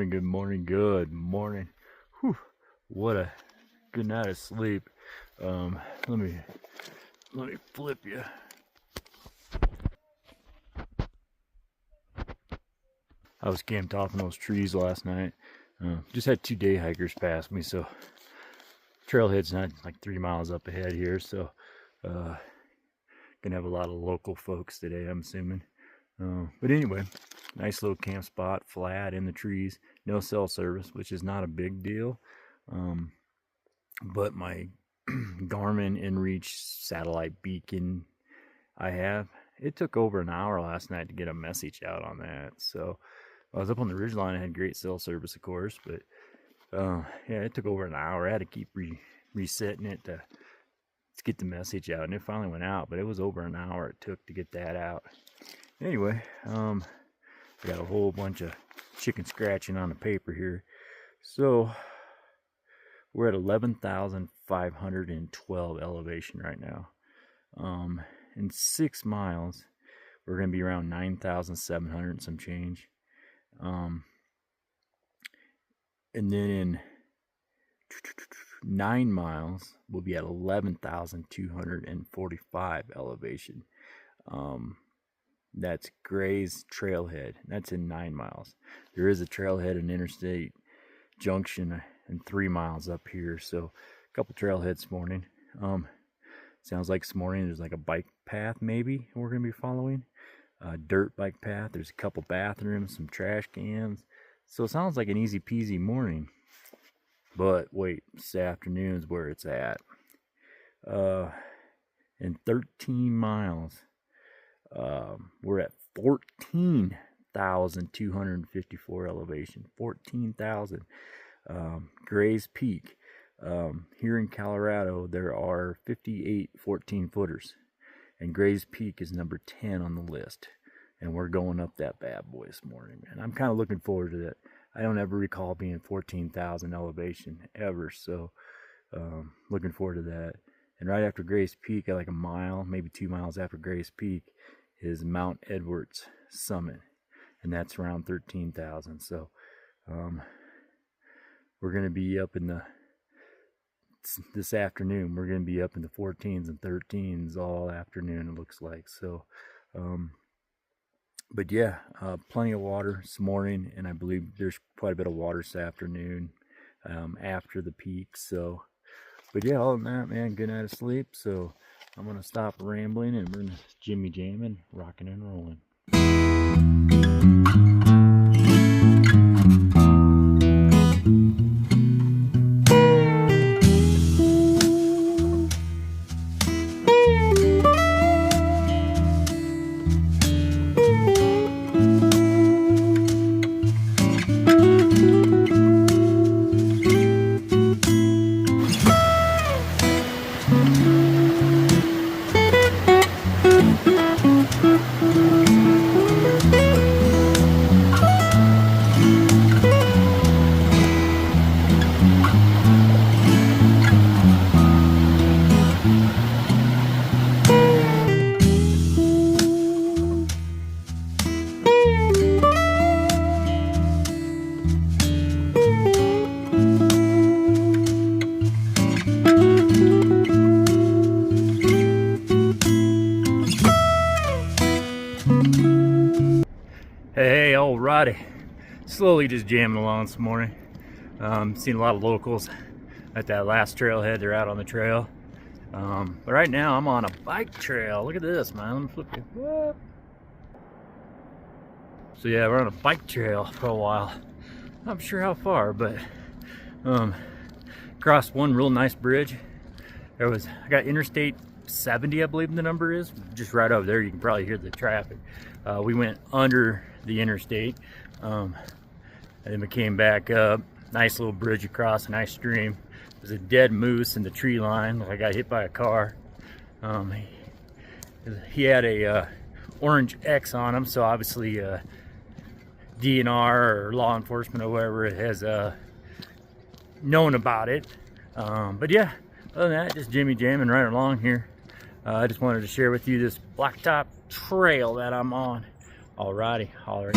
morning, good morning, good morning. Whew, what a good night of sleep. Let me flip you. I was camped off in those trees last night. Just had 2 day hikers pass me, so trailhead's not like 3 miles up ahead here, so gonna have a lot of local folks today, I'm assuming. But anyway, nice little camp spot, flat in the trees, no cell service, which is not a big deal. But my Garmin inReach satellite beacon it took over an hour last night to get a message out on that. So I was up on the ridgeline. I had great cell service, of course, but yeah, it took over an hour. I had to keep resetting it to get the message out, and it finally went out, but it was over an hour it took to get that out. Anyway, I got a whole bunch of chicken scratching on the paper here. So we're at 11,512 elevation right now. In 6 miles, we're going to be around 9,700 and some change. And then in 9 miles, we'll be at 11,245 elevation. That's Gray's Trailhead. That's in 9 miles. There is a trailhead and interstate junction and 3 miles up here. So a couple trailheads this morning. Sounds like this morning there's like a bike path maybe we're going to be following. Dirt bike path. There's a couple bathrooms, some trash cans. So it sounds like an easy peasy morning. But wait, this afternoon is where it's at. In 13 miles, we're at 14,254 elevation. 14,000. Gray's Peak. Here in Colorado, there are 58 14-footers. And Gray's Peak is number 10 on the list. And we're going up that bad boy this morning, man. I'm kind of looking forward to that. I don't ever recall being 14,000 elevation ever. So looking forward to that. And right after Gray's Peak, at like a mile, maybe 2 miles after Gray's Peak, is Mount Edwards Summit. And that's around 13,000. So we're going to be up in this afternoon, we're going to be up in the 14s and 13s all afternoon, it looks like. So, but yeah, plenty of water this morning, and I believe there's quite a bit of water this afternoon after the peak. So, but yeah, other than that, man, good night of sleep. So I'm going to stop rambling, and we're going to jimmy jamming, rocking and rolling. Hey, alrighty. Slowly just jamming along this morning. Seen a lot of locals at that last trailhead. They're out on the trail. But right now I'm on a bike trail. Look at this, man. Let me flip you. What? So yeah, we're on a bike trail for a while. Not sure how far, but crossed one real nice bridge. I got Interstate 70, I believe the number is, just right over there. You can probably hear the traffic. We went under the interstate, and then we came back up. Nice little bridge across a nice stream. There's a dead moose in the tree line. I got hit by a car. He had a orange X on him, so obviously DNR or law enforcement or whoever has known about it. But yeah, other than that, just jimmy jamming right along here. I just wanted to share with you this blacktop trail that I'm on. Alrighty, alright.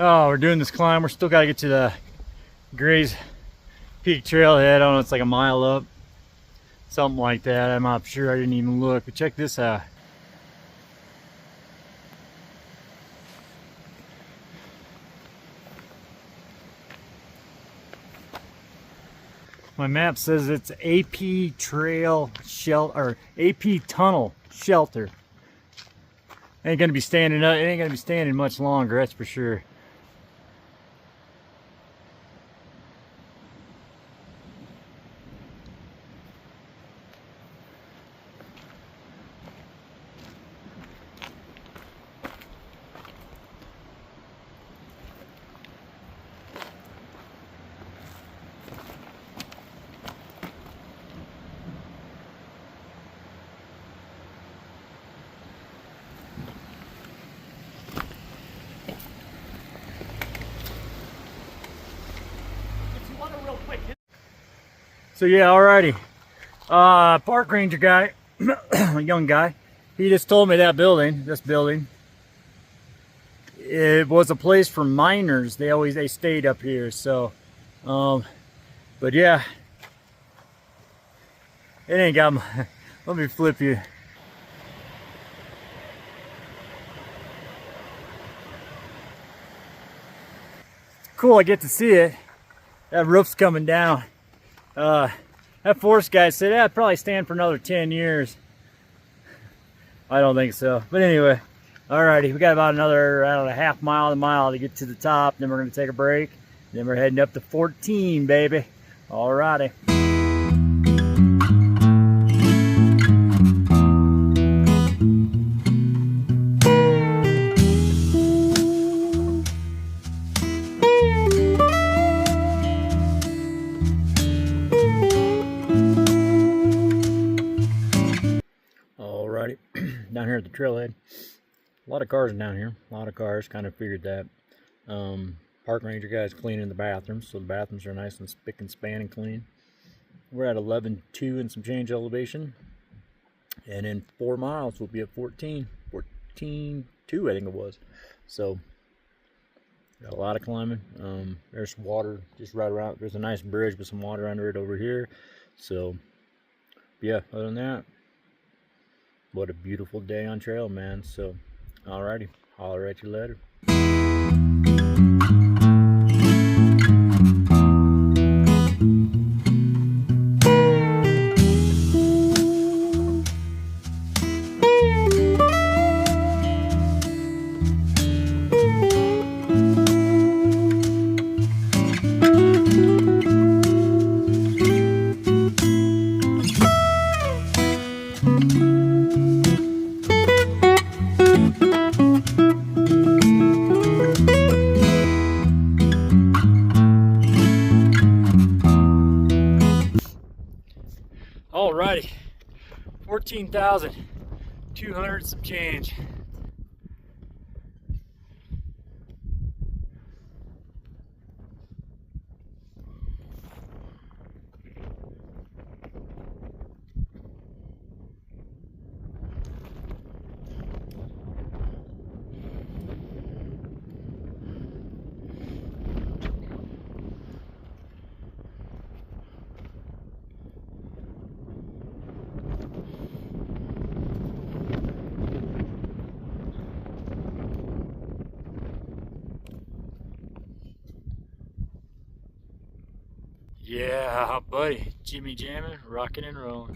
Oh, we're doing this climb. We're still got to get to the Gray's Peak trailhead. I don't know, it's like a mile up. Something like that. I'm not sure. I didn't even look. But check this out. My map says it's AP Trail Shelter, or AP Tunnel Shelter. Ain't gonna be standing up. It ain't gonna be standing much longer. That's for sure. So yeah, alrighty. Park ranger guy, a young guy, he just told me that building, this building, it was a place for miners. They stayed up here. So, but yeah, it ain't got my, let me flip you. Cool, I get to see it. That roof's coming down. That forest guy said that'd probably stand for another 10 years. I don't think so. But anyway, alrighty, we got about another, I don't know, half mile to mile to get to the top. Then we're gonna take a break. Then we're heading up to 14, baby. Alrighty. Down here at the trailhead, a lot of cars down here, a lot of cars. Kind of figured that. Park ranger guys cleaning the bathrooms, so the bathrooms are nice and spick and span and clean. We're at 11.2 and some change elevation, and in 4 miles we'll be at 14.2 I think it was. So got a lot of climbing. There's water just right around. There's a nice bridge with some water under it over here. So yeah, other than that, what a beautiful day on trail, man. So, alrighty, holler at you later. Alrighty, 14,200 some change. Yeah, buddy, Jimmy jamming, rocking and rolling.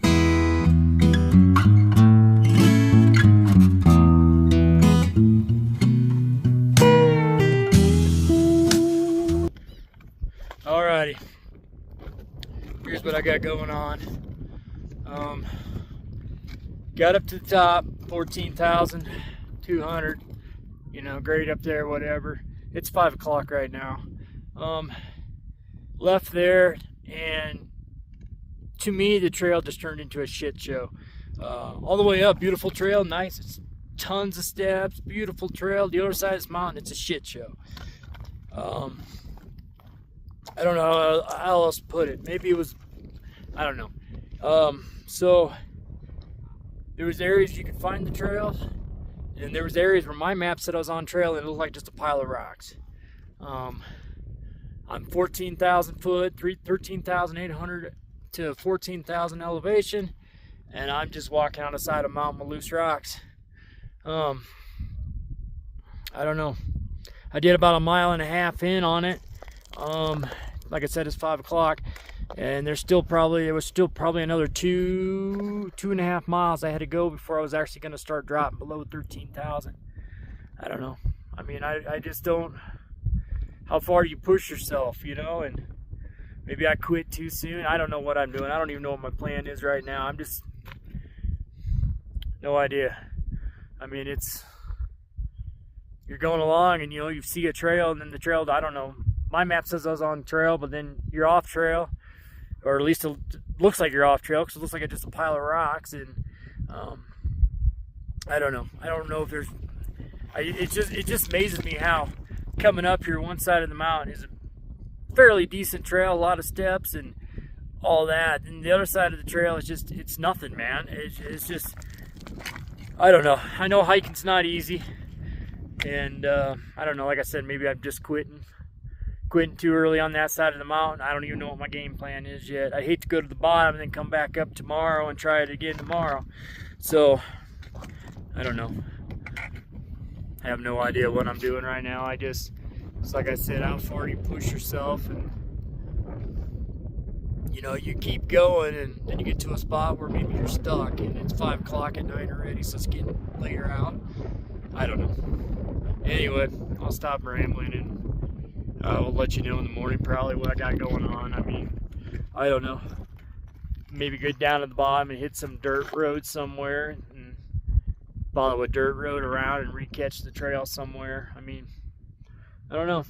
Alrighty, here's what I got going on. Got up to the top, 14,200. You know, great up there, whatever. It's 5 o'clock right now. Left there, and to me the trail just turned into a shit show. All the way up, beautiful trail, nice, it's tons of steps, beautiful trail. The other side of this mountain, it's a shit show. I don't know how else to put it. Maybe it was, I don't know. So there was areas you could find the trails, and there was areas where my map said I was on trail and it looked like just a pile of rocks. I'm 14,000 foot, 13,800 to 14,000 elevation, and I'm just walking on the side of Mount Maloose Rocks. I don't know. I did about 1.5 miles in on it. Like I said, it's 5 o'clock, and there was still probably another 2.5 miles I had to go before I was actually going to start dropping below 13,000. I don't know. I mean, I just don't. How far do you push yourself, you know? And maybe I quit too soon. I don't know what I'm doing. I don't even know what my plan is right now. I'm just no idea. I mean, you're going along and you see a trail, and then the trail, I don't know. My map says I was on trail, but then you're off trail, or at least it looks like you're off trail because it looks like it's just a pile of rocks. And I don't know. I don't know if there's. It just amazes me how coming up here one side of the mountain is a fairly decent trail, a lot of steps and all that, and the other side of the trail is just, it's nothing, man. It's just, I don't know. I know hiking's not easy, and I don't know, like I said, maybe I'm just quitting too early on that side of the mountain. I don't even know what my game plan is yet. I hate to go to the bottom and then come back up tomorrow and try it again tomorrow. So I don't know. I have no idea what I'm doing right now. It's like I said, how far do you push yourself? And you keep going, and then you get to a spot where maybe you're stuck, and it's 5 o'clock at night already, so it's getting later out. I don't know. Anyway, I'll stop rambling, and we'll let you know in the morning probably what I got going on. I mean, I don't know. Maybe go down to the bottom and hit some dirt road somewhere, and follow a dirt road around and re-catch the trail somewhere. I mean, I don't know.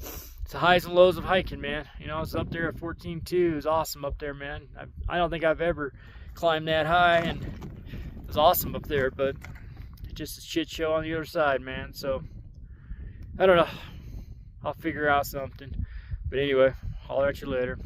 It's the highs and lows of hiking, man. It's up there at 14.2. It's awesome up there, man. I don't think I've ever climbed that high, and it was awesome up there, but it's just a shit show on the other side, man. So, I don't know. I'll figure out something. But anyway, holler at you later.